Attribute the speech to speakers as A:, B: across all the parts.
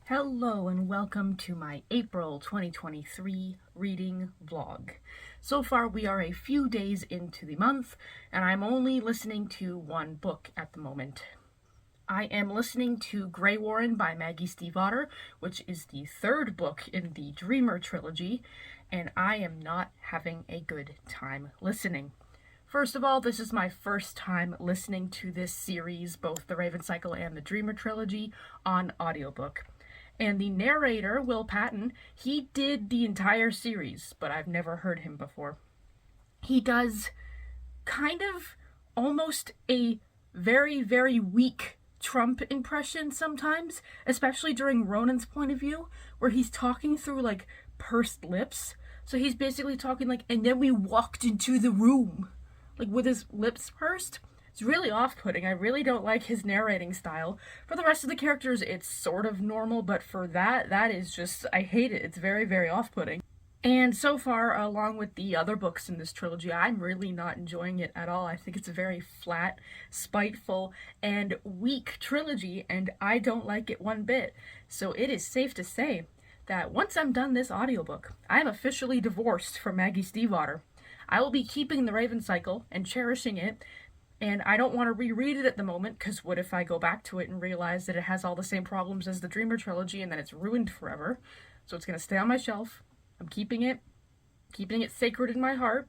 A: Hello and welcome to my April 2023 reading vlog. So far we are a few days into the month and I'm only listening to one book at the moment. I am listening to Greywaren by Maggie Stiefvater, which is the third book in the Dreamer trilogy, and I am not having a good time listening. First of all, this is my first time listening to this series, both the Raven Cycle and the Dreamer trilogy, on audiobook. And the narrator, Will Patton, he did the entire series, but I've never heard him before. He does kind of almost a very, very weak Trump impression sometimes, especially during Ronan's point of view, where he's talking through, like, pursed lips. So he's basically talking like, and then we walked into the room, like, with his lips pursed. It's really off-putting. I really don't like his narrating style. For the rest of the characters, it's sort of normal, but for that is just, I hate it. It's very, very off-putting. And so far, along with the other books in this trilogy, I'm really not enjoying it at all. I think it's a very flat, spiteful, and weak trilogy, and I don't like it one bit. So it is safe to say that once I'm done this audiobook, I am officially divorced from Maggie Stiefvater. I will be keeping the Raven Cycle and cherishing it, and I don't want to reread it at the moment, because what if I go back to it and realize that it has all the same problems as the Dreamer trilogy and then it's ruined forever? So it's going to stay on my shelf. I'm keeping it sacred in my heart.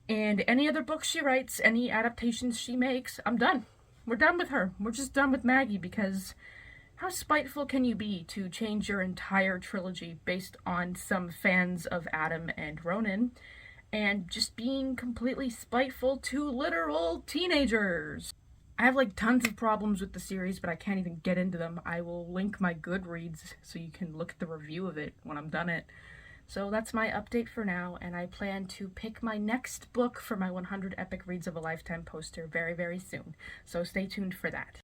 A: And any other books she writes, any adaptations she makes, I'm done. We're done with her. We're just done with Maggie, because how spiteful can you be to change your entire trilogy based on some fans of Adam and Ronan? And just being completely spiteful to literal teenagers. I have like tons of problems with the series, but I can't even get into them. I will link my Goodreads so you can look at the review of it when I'm done it. So that's my update for now, and I plan to pick my next book for my 100 Epic Reads of a Lifetime poster very, very soon. So stay tuned for that.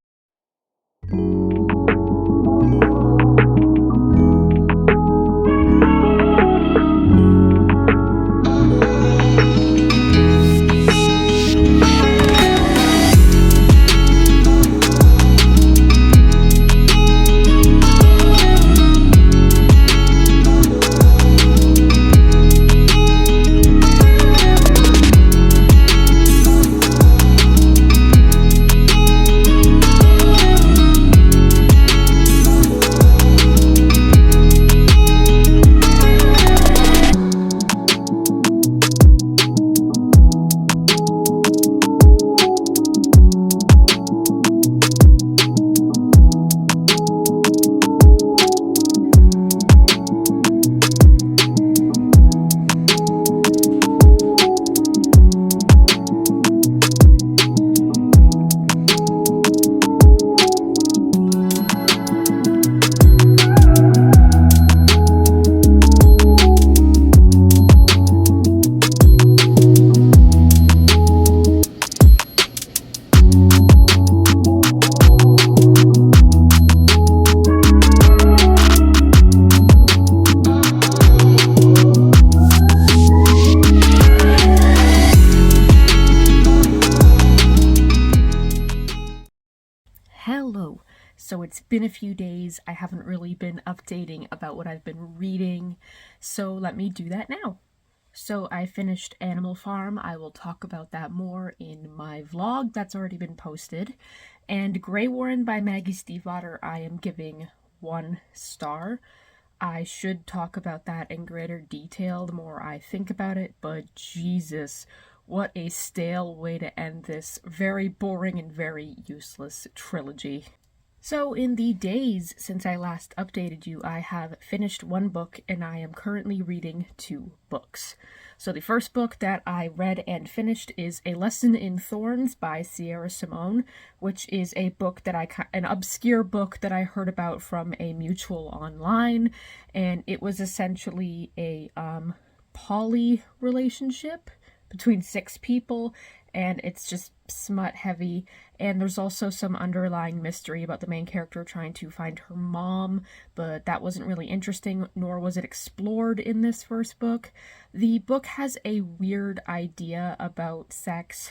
A: Hello. So it's been a few days. I haven't really been updating about what I've been reading, so let me do that now. So I finished Animal Farm. I will talk about that more in my vlog that's already been posted. And Greywaren by Maggie Stiefvater, I am giving 1 star. I should talk about that in greater detail the more I think about it, but Jesus, what a stale way to end this very boring and very useless trilogy. So in the days since I last updated you, I have finished 1 book and I am currently reading 2 books. So the first book that I read and finished is A Lesson in Thorns by Simone, which is a book that an obscure book that I heard about from a mutual online, and it was essentially a poly relationship between 6 people, and it's just smut heavy, and there's also some underlying mystery about the main character trying to find her mom, but that wasn't really interesting, nor was it explored in this first book. The book has a weird idea about sex,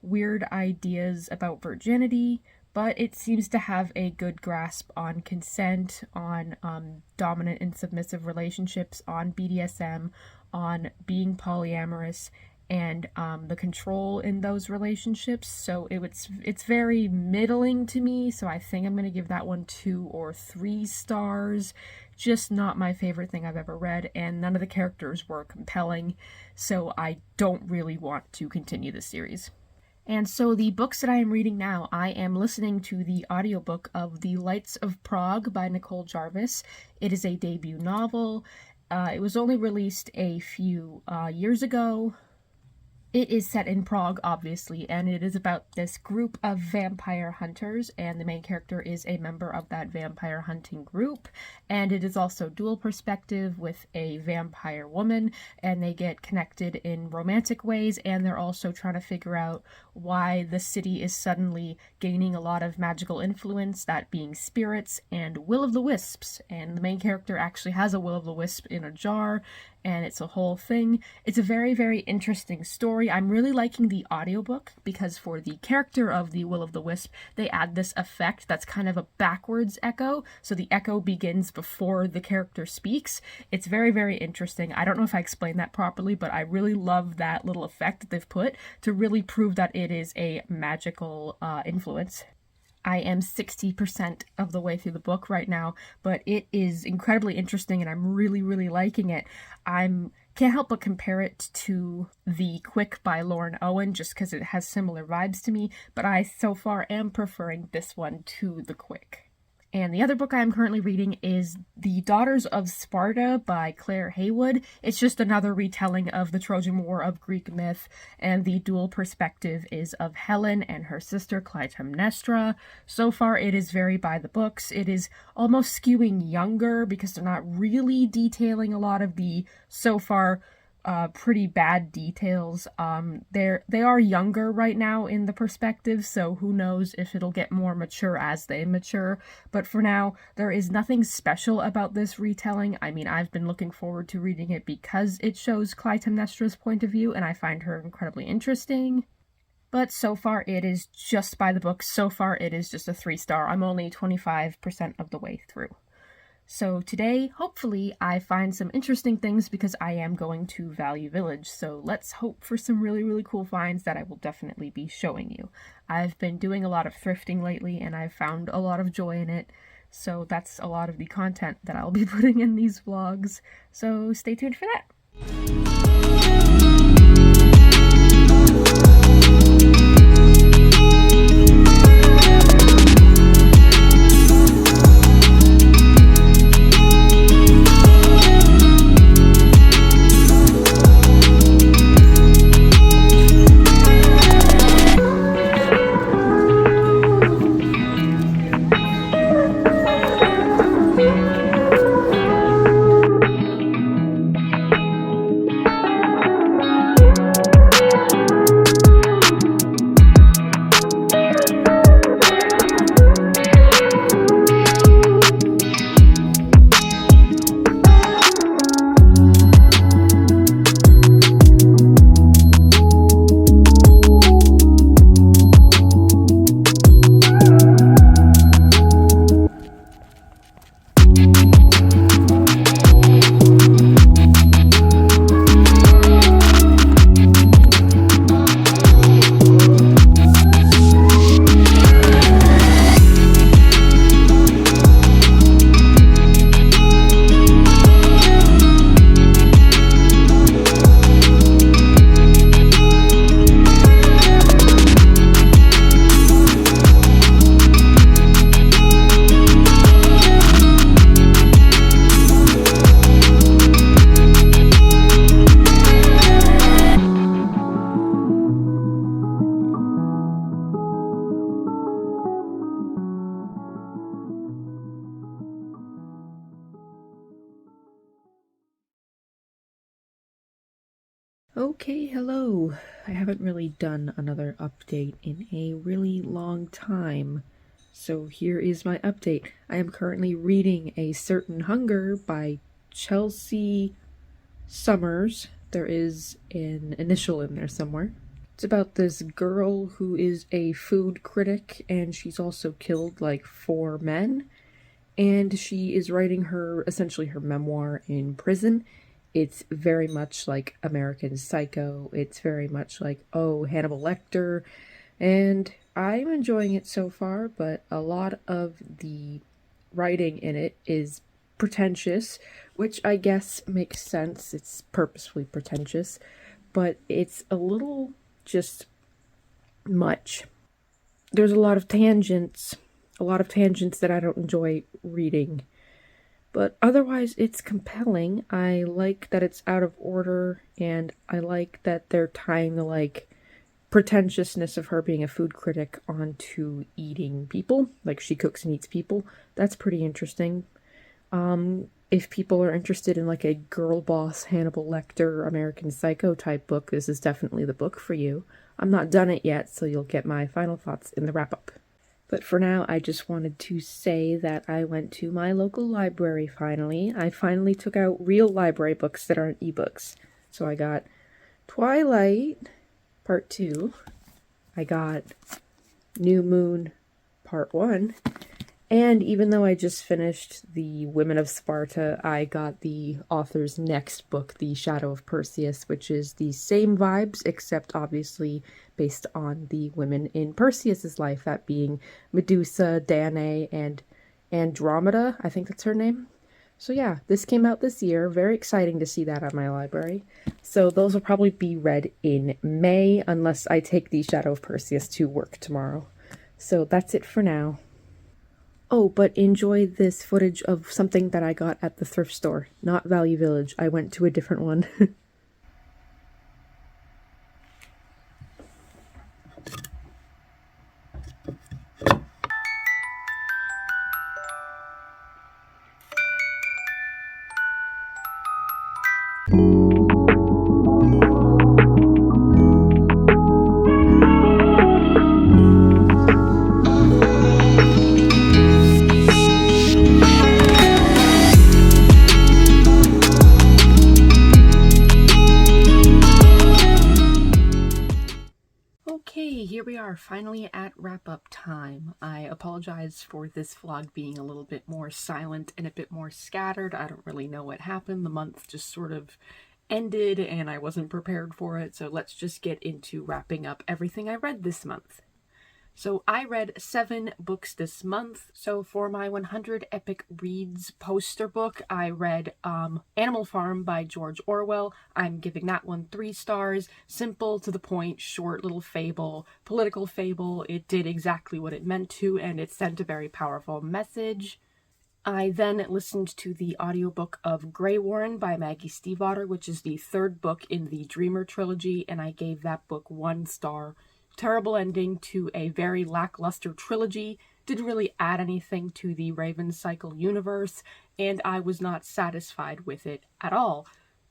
A: weird ideas about virginity, but it seems to have a good grasp on consent, on dominant and submissive relationships, on BDSM, on being polyamorous, and the control in those relationships. So it's very middling to me, so I think I'm going to give that one 2 or 3 stars. Just not my favorite thing I've ever read, and none of the characters were compelling, so I don't really want to continue the series. And so the books that I am reading now, I am listening to the audiobook of The Lights of Prague by Nicole Jarvis. It is a debut novel. It was only released a few years ago. It is set in Prague, obviously, and it is about this group of vampire hunters, and the main character is a member of that vampire hunting group, and it is also dual perspective with a vampire woman, and they get connected in romantic ways, and they're also trying to figure out why the city is suddenly gaining a lot of magical influence, that being spirits and will-o'-the-wisps, and the main character actually has a will-o'-the-wisp in a jar, and it's a whole thing. It's a very, very interesting story. I'm really liking the audiobook because for the character of the will-o'-the-wisp, they add this effect that's kind of a backwards echo, so the echo begins before the character speaks. It's very, very interesting. I don't know if I explained that properly, but I really love that little effect that they've put to really prove that it is a magical influence. I am 60% of the way through the book right now, but it is incredibly interesting and I'm really, really liking it. Can't help but compare it to The Quick by Lauren Owen just because it has similar vibes to me, but I so far am preferring this one to The Quick. And the other book I am currently reading is The Daughters of Sparta by Claire Heywood. It's just another retelling of the Trojan War of Greek myth, and the dual perspective is of Helen and her sister Clytemnestra. So far it is very by the books. It is almost skewing younger because they're not really detailing a lot of the so far pretty bad details. They are younger right now in the perspective, so who knows if it'll get more mature as they mature. But for now, there is nothing special about this retelling. I mean, I've been looking forward to reading it because it shows Clytemnestra's point of view, and I find her incredibly interesting. But so far, it is just by the book. So far, it is just a 3-star. I'm only 25% of the way through. So today, hopefully, I find some interesting things because I am going to Value Village. So let's hope for some really, really cool finds that I will definitely be showing you. I've been doing a lot of thrifting lately and I've found a lot of joy in it. So that's a lot of the content that I'll be putting in these vlogs. So stay tuned for that. Okay, hello. I haven't really done another update in a really long time, so here is my update. I am currently reading A Certain Hunger by Chelsea Summers. There is an initial in there somewhere. It's about this girl who is a food critic, and she's also killed like 4 men. And she is writing essentially her memoir in prison. It's very much like American Psycho. It's very much like, oh, Hannibal Lecter. And I'm enjoying it so far, but a lot of the writing in it is pretentious, which I guess makes sense. It's purposefully pretentious, but it's a little just much. There's a lot of tangents that I don't enjoy reading. But otherwise, it's compelling. I like that it's out of order, and I like that they're tying the, like, pretentiousness of her being a food critic onto eating people. Like, she cooks and eats people. That's pretty interesting. If people are interested in, like, a girl boss Hannibal Lecter American Psycho type book, this is definitely the book for you. I'm not done it yet, so you'll get my final thoughts in the wrap-up. But for now, I just wanted to say that I went to my local library finally. I finally took out real library books that aren't ebooks. So I got Twilight Part 2. I got New Moon Part 1. And even though I just finished The Women of Sparta, I got the author's next book, The Shadow of Perseus, which is the same vibes, except obviously based on the women in Perseus's life, that being Medusa, Danae, and Andromeda, I think that's her name. So yeah, this came out this year. Very exciting to see that at my library. So those will probably be read in May, unless I take The Shadow of Perseus to work tomorrow. So that's it for now. Oh, but enjoy this footage of something that I got at the thrift store. Not Value Village. I went to a different one. Okay, here we are, finally at wrap-up time. I apologize for this vlog being a little bit more silent and a bit more scattered. I don't really know what happened. The month just sort of ended and I wasn't prepared for it, so let's just get into wrapping up everything I read this month. So I read 7 books this month. So for my 100 Epic Reads poster book, I read Animal Farm by George Orwell. I'm giving that one 3 stars. Simple, to the point, short little fable, political fable. It did exactly what it meant to, and it sent a very powerful message. I then listened to the audiobook of Greywaren by Maggie Stiefvater, which is the 3rd book in the Dreamer trilogy, and I gave that book 1 star. Terrible ending to a very lackluster trilogy, didn't really add anything to the Raven Cycle universe, and I was not satisfied with it at all.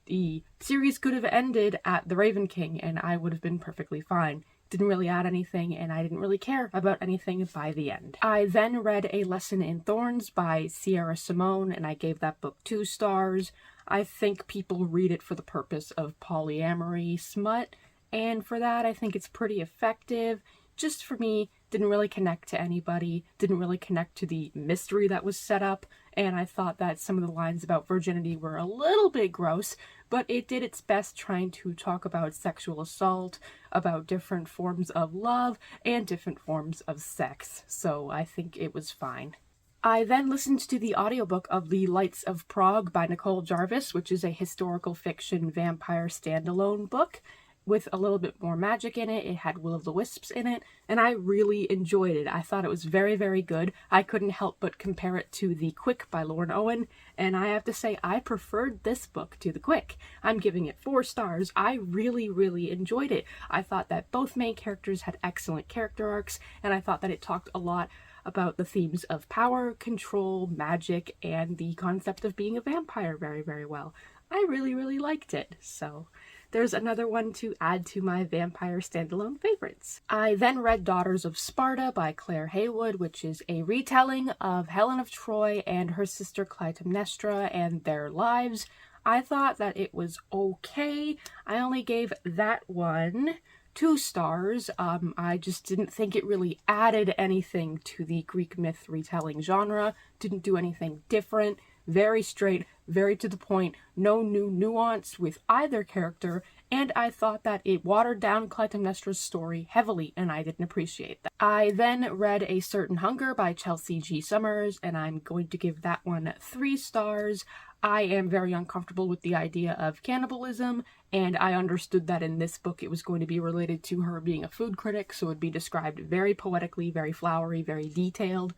A: The series could have ended at the Raven King, and I would have been perfectly fine. Didn't really add anything, and I didn't really care about anything by the end. I then read A Lesson in Thorns by Simone, and I gave that book 2 stars. I think people read it for the purpose of polyamory smut, and for that, I think it's pretty effective. Just for me, didn't really connect to anybody, didn't really connect to the mystery that was set up, and I thought that some of the lines about virginity were a little bit gross, but it did its best trying to talk about sexual assault, about different forms of love, and different forms of sex, so I think it was fine. I then listened to the audiobook of The Lights of Prague by Nicole Jarvis, which is a historical fiction vampire standalone book with a little bit more magic in it. It had will-o'-the-wisps in it, and I really enjoyed it. I thought it was very, very good. I couldn't help but compare it to The Quick by Lauren Owen, and I have to say I preferred this book to The Quick. I'm giving it 4 stars. I really, really enjoyed it. I thought that both main characters had excellent character arcs, and I thought that it talked a lot about the themes of power, control, magic, and the concept of being a vampire very, very well. I really, really liked it, so there's another one to add to my vampire standalone favorites. I then read Daughters of Sparta by Claire Heywood, which is a retelling of Helen of Troy and her sister Clytemnestra and their lives. I thought that it was okay. I only gave that one
B: 2 stars. I just didn't think it really added anything to the Greek myth retelling genre, didn't do anything different, very straight, very to the point, no new nuance with either character, and I thought that it watered down Clytemnestra's story heavily, and I didn't appreciate that. I then read A Certain Hunger by Chelsea G. Summers, and I'm going to give that one 3 stars. I am very uncomfortable with the idea of cannibalism, and I understood that in this book it was going to be related to her being a food critic, so it would be described very poetically, very flowery, very detailed.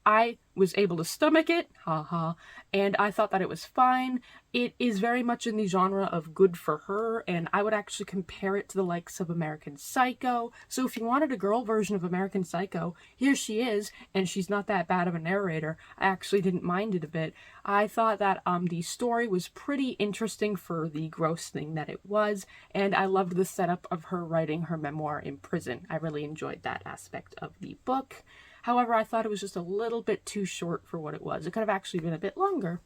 B: I was able to stomach it, haha, and I thought that it was fine. It is very much in the genre of good for her, and I would actually compare it to the likes of American Psycho. So if you wanted a girl version of American Psycho, here she is, and she's not that bad of a narrator. I actually didn't mind it a bit. I thought that the story was pretty interesting for the gross thing that it was, and I loved the setup of her writing her memoir in prison. I really enjoyed that aspect of the book. However, I thought it was just a little bit too short for what it was. It could have actually been a bit longer.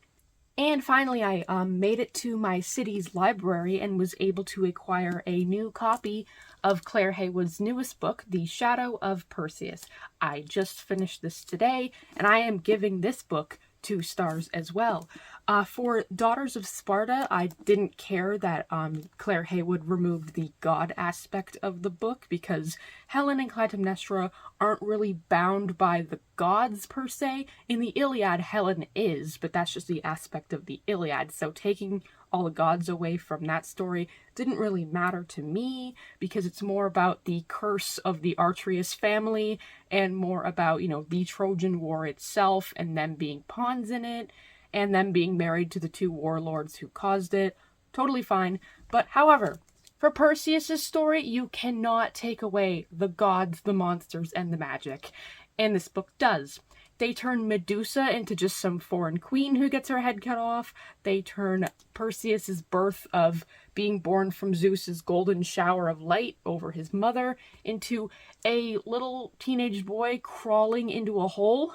B: And finally, I made it to my city's library and was able to acquire a new copy of Claire Heywood's newest book, The Shadow of Perseus. I just finished this today, and I am giving this book 2 stars as well. For Daughters of Sparta, I didn't care that Claire Heywood removed the god aspect of the book, because Helen and Clytemnestra aren't really bound by the gods per se. In the Iliad, Helen is, but that's just the aspect of the Iliad, so taking all the gods away from that story didn't really matter to me, because it's more about the curse of the Atreus family and more about, the Trojan War itself and them being pawns in it and them being married to the 2 warlords who caused it. Totally fine. But however, for Perseus' story, you cannot take away the gods, the monsters, and the magic. And this book does. They turn Medusa into just some foreign queen who gets her head cut off. They turn Perseus' birth of being born from Zeus's golden shower of light over his mother into a little teenage boy crawling into a hole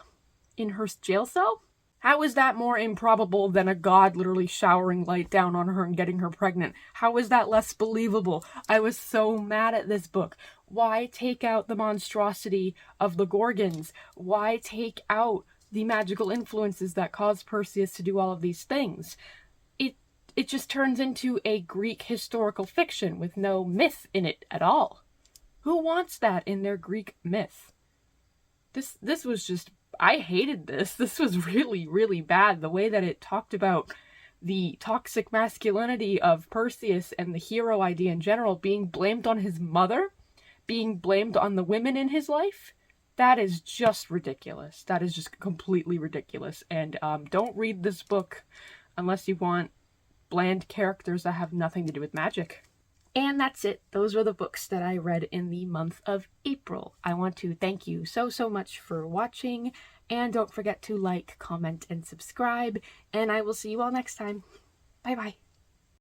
B: in her jail cell. How is that more improbable than a god literally showering light down on her and getting her pregnant? How is that less believable? I was so mad at this book. Why take out the monstrosity of the Gorgons? Why take out the magical influences that cause Perseus to do all of these things? It just turns into a Greek historical fiction with no myth in it at all. Who wants that in their Greek myth? This was just... I hated this. This was really, really bad. The way that it talked about the toxic masculinity of Perseus and the hero idea in general being blamed on his mother, being blamed on the women in his life, that is just ridiculous. That is just completely ridiculous. And don't read this book unless you want bland characters that have nothing to do with magic. And that's it. Those were the books that I read in the month of April. I want to thank you so much for watching, and don't forget to like, comment, and subscribe, and I will see you all next time. Bye bye.